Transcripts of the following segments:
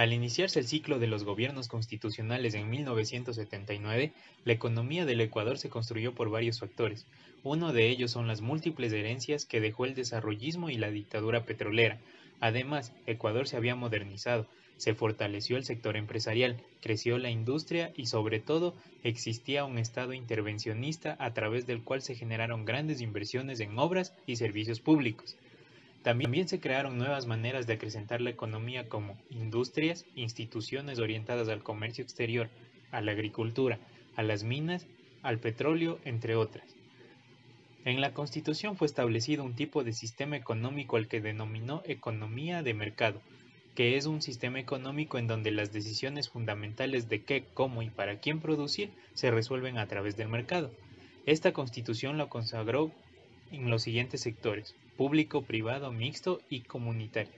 Al iniciarse el ciclo de los gobiernos constitucionales en 1979, la economía del Ecuador se construyó por varios factores. Uno de ellos son las múltiples herencias que dejó el desarrollismo y la dictadura petrolera. Además, Ecuador se había modernizado, se fortaleció el sector empresarial, creció la industria y sobre todo existía un Estado intervencionista a través del cual se generaron grandes inversiones en obras y servicios públicos. También se crearon nuevas maneras de acrecentar la economía como industrias, instituciones orientadas al comercio exterior, a la agricultura, a las minas, al petróleo, entre otras. En la Constitución fue establecido un tipo de sistema económico al que denominó economía de mercado, que es un sistema económico en donde las decisiones fundamentales de qué, cómo y para quién producir se resuelven a través del mercado. Esta Constitución lo consagró en los siguientes sectores: público, privado, mixto y comunitario.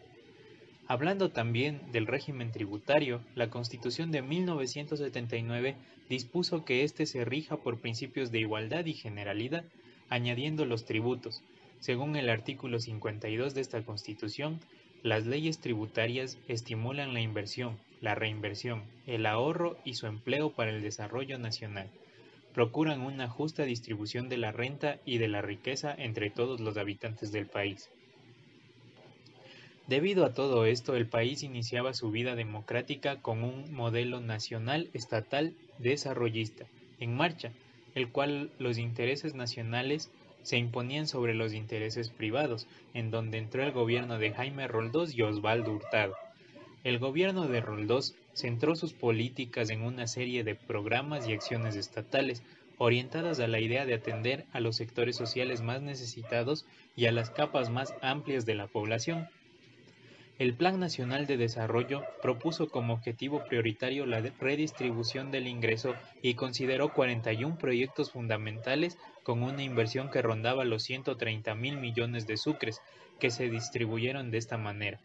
Hablando también del régimen tributario, la Constitución de 1979 dispuso que éste se rija por principios de igualdad y generalidad, añadiendo los tributos. Según el artículo 52 de esta Constitución, las leyes tributarias estimulan la inversión, la reinversión, el ahorro y su empleo para el desarrollo nacional. Procuran una justa distribución de la renta y de la riqueza entre todos los habitantes del país. Debido a todo esto, el país iniciaba su vida democrática con un modelo nacional estatal desarrollista en marcha, el cual los intereses nacionales se imponían sobre los intereses privados, en donde entró el gobierno de Jaime Roldós y Osvaldo Hurtado. El gobierno de Roldós centró sus políticas en una serie de programas y acciones estatales orientadas a la idea de atender a los sectores sociales más necesitados y a las capas más amplias de la población. El Plan Nacional de Desarrollo propuso como objetivo prioritario la redistribución del ingreso y consideró 41 proyectos fundamentales con una inversión que rondaba los 130.000 millones de sucres, que se distribuyeron de esta manera: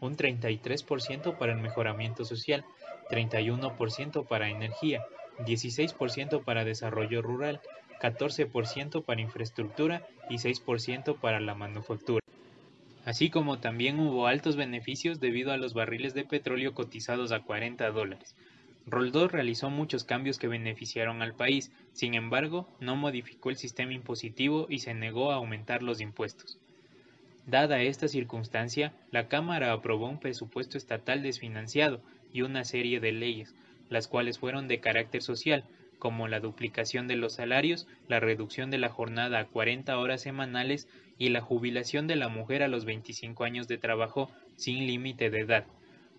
un 33% para el mejoramiento social, 31% para energía, 16% para desarrollo rural, 14% para infraestructura y 6% para la manufactura. Así como también hubo altos beneficios debido a los barriles de petróleo cotizados a $40. Roldós realizó muchos cambios que beneficiaron al país, sin embargo, no modificó el sistema impositivo y se negó a aumentar los impuestos. Dada esta circunstancia, la Cámara aprobó un presupuesto estatal desfinanciado y una serie de leyes, las cuales fueron de carácter social, como la duplicación de los salarios, la reducción de la jornada a 40 horas semanales y la jubilación de la mujer a los 25 años de trabajo sin límite de edad,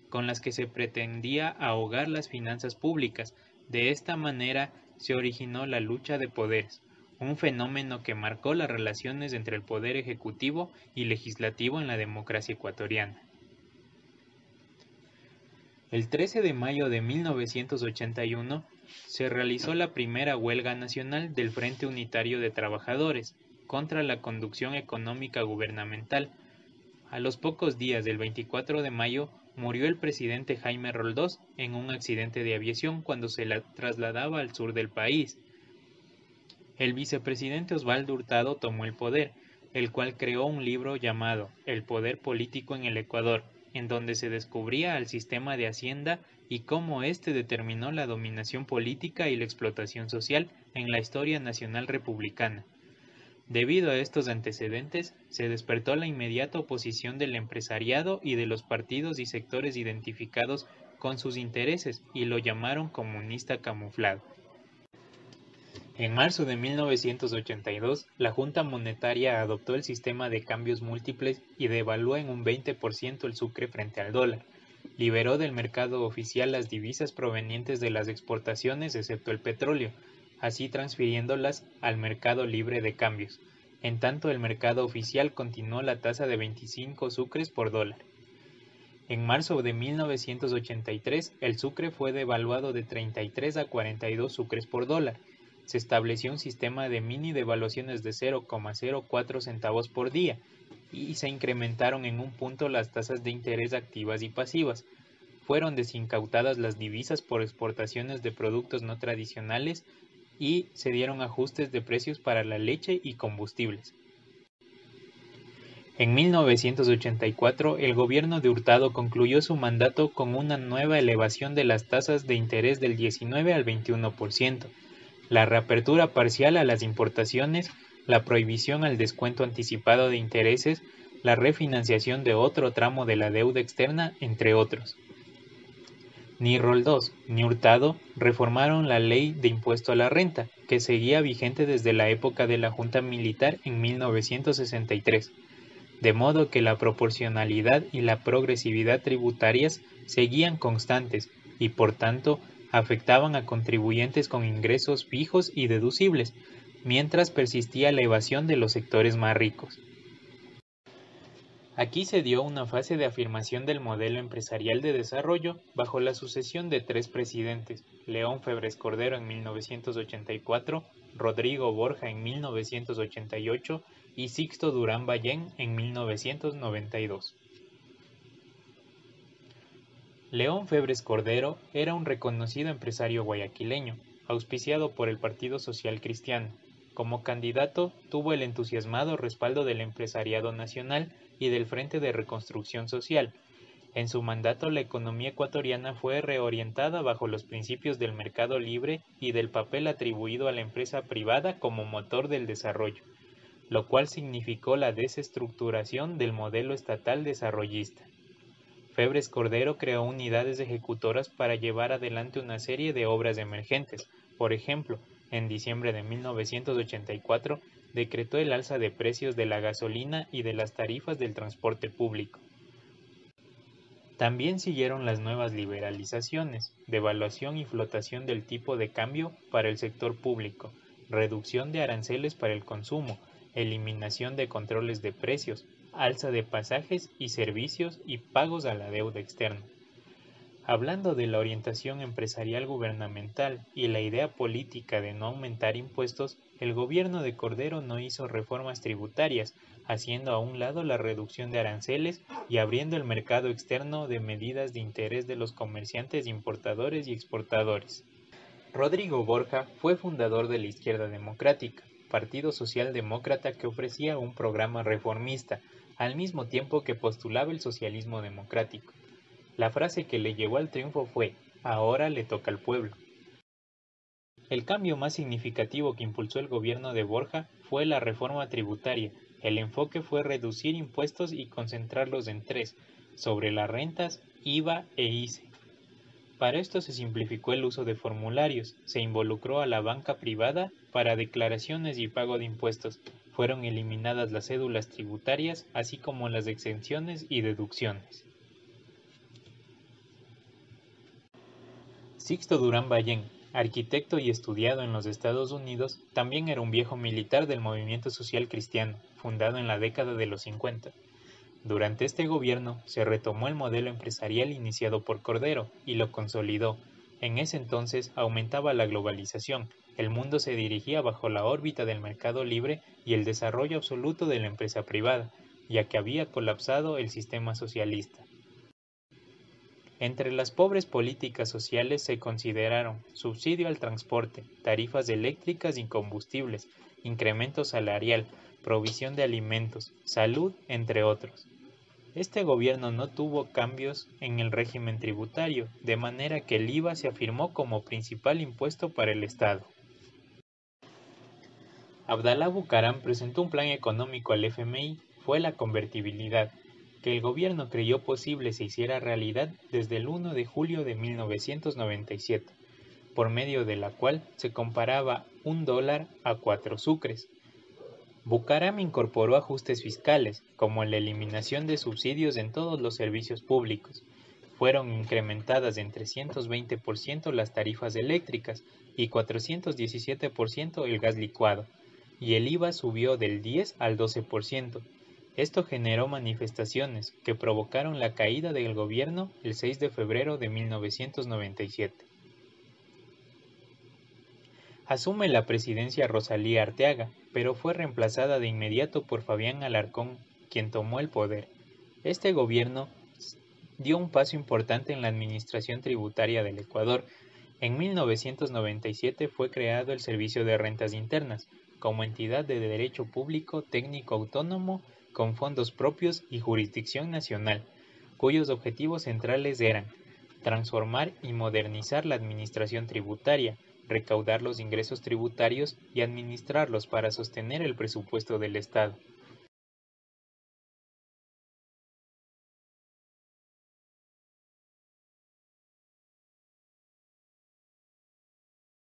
con las que se pretendía ahogar las finanzas públicas. De esta manera se originó la lucha de poderes, un fenómeno que marcó las relaciones entre el poder ejecutivo y legislativo en la democracia ecuatoriana. El 13 de mayo de 1981 se realizó la primera huelga nacional del Frente Unitario de Trabajadores contra la conducción económica gubernamental. A los pocos días del 24 de mayo murió el presidente Jaime Roldós en un accidente de aviación cuando se la trasladaba al sur del país. El vicepresidente Osvaldo Hurtado tomó el poder, el cual creó un libro llamado El poder político en el Ecuador, en donde se descubría al sistema de Hacienda y cómo éste determinó la dominación política y la explotación social en la historia nacional republicana. Debido a estos antecedentes, se despertó la inmediata oposición del empresariado y de los partidos y sectores identificados con sus intereses y lo llamaron comunista camuflado. En marzo de 1982, la Junta Monetaria adoptó el sistema de cambios múltiples y devaluó en un 20% el sucre frente al dólar. Liberó del mercado oficial las divisas provenientes de las exportaciones excepto el petróleo, así transfiriéndolas al mercado libre de cambios. En tanto, el mercado oficial continuó la tasa de 25 sucres por dólar. En marzo de 1983, el sucre fue devaluado de 33 a 42 sucres por dólar. Se estableció un sistema de mini devaluaciones de 0,04 centavos por día y se incrementaron en un punto las tasas de interés activas y pasivas. Fueron desincautadas las divisas por exportaciones de productos no tradicionales y se dieron ajustes de precios para la leche y combustibles. En 1984, el gobierno de Hurtado concluyó su mandato con una nueva elevación de las tasas de interés del 19 al 21%, la reapertura parcial a las importaciones, la prohibición al descuento anticipado de intereses, la refinanciación de otro tramo de la deuda externa, entre otros. Ni Roldós ni Hurtado reformaron la ley de impuesto a la renta, que seguía vigente desde la época de la Junta Militar en 1963, de modo que la proporcionalidad y la progresividad tributarias seguían constantes y, por tanto, afectaban a contribuyentes con ingresos fijos y deducibles, mientras persistía la evasión de los sectores más ricos. Aquí se dio una fase de afirmación del modelo empresarial de desarrollo bajo la sucesión de tres presidentes: León Febres Cordero en 1984, Rodrigo Borja en 1988 y Sixto Durán Ballén en 1992. León Febres Cordero era un reconocido empresario guayaquileño, auspiciado por el Partido Social Cristiano. Como candidato, tuvo el entusiasmado respaldo del empresariado nacional y del Frente de Reconstrucción Social. En su mandato, la economía ecuatoriana fue reorientada bajo los principios del mercado libre y del papel atribuido a la empresa privada como motor del desarrollo, lo cual significó la desestructuración del modelo estatal desarrollista. Febres Cordero creó unidades ejecutoras para llevar adelante una serie de obras emergentes. Por ejemplo, en diciembre de 1984, decretó el alza de precios de la gasolina y de las tarifas del transporte público. También siguieron las nuevas liberalizaciones, devaluación y flotación del tipo de cambio para el sector público, reducción de aranceles para el consumo, eliminación de controles de precios, alza de pasajes y servicios y pagos a la deuda externa. Hablando de la orientación empresarial gubernamental y la idea política de no aumentar impuestos, el gobierno de Cordero no hizo reformas tributarias, haciendo a un lado la reducción de aranceles y abriendo el mercado externo de medidas de interés de los comerciantes, importadores y exportadores. Rodrigo Borja fue fundador de la Izquierda Democrática, partido socialdemócrata que ofrecía un programa reformista, al mismo tiempo que postulaba el socialismo democrático. La frase que le llevó al triunfo fue: "Ahora le toca al pueblo". El cambio más significativo que impulsó el gobierno de Borja fue la reforma tributaria. El enfoque fue reducir impuestos y concentrarlos en tres: sobre las rentas, IVA e ICE. Para esto se simplificó el uso de formularios, se involucró a la banca privada para declaraciones y pago de impuestos, fueron eliminadas las cédulas tributarias, así como las exenciones y deducciones. Sixto Durán Ballén, arquitecto y estudiado en los Estados Unidos, también era un viejo militar del movimiento social cristiano, fundado en la década de los 50. Durante este gobierno se retomó el modelo empresarial iniciado por Cordero y lo consolidó. En ese entonces aumentaba la globalización, el mundo se dirigía bajo la órbita del mercado libre y el desarrollo absoluto de la empresa privada, ya que había colapsado el sistema socialista. Entre las pobres políticas sociales se consideraron subsidio al transporte, tarifas eléctricas y combustibles, incremento salarial, provisión de alimentos, salud, entre otros. Este gobierno no tuvo cambios en el régimen tributario, de manera que el IVA se afirmó como principal impuesto para el Estado. Abdalá Bucaram presentó un plan económico al FMI, fue la convertibilidad, que el gobierno creyó posible se hiciera realidad desde el 1 de julio de 1997, por medio de la cual se comparaba un dólar a 4 sucres. Bucaram incorporó ajustes fiscales, como la eliminación de subsidios en todos los servicios públicos. Fueron incrementadas en 320% las tarifas eléctricas y 417% el gas licuado, y el IVA subió del 10 al 12%. Esto generó manifestaciones que provocaron la caída del gobierno el 6 de febrero de 1997. Asume la presidencia Rosalía Arteaga, pero fue reemplazada de inmediato por Fabián Alarcón, quien tomó el poder. Este gobierno dio un paso importante en la administración tributaria del Ecuador. En 1997 fue creado el Servicio de Rentas Internas, como entidad de derecho público técnico autónomo con fondos propios y jurisdicción nacional, cuyos objetivos centrales eran transformar y modernizar la administración tributaria, recaudar los ingresos tributarios y administrarlos para sostener el presupuesto del Estado.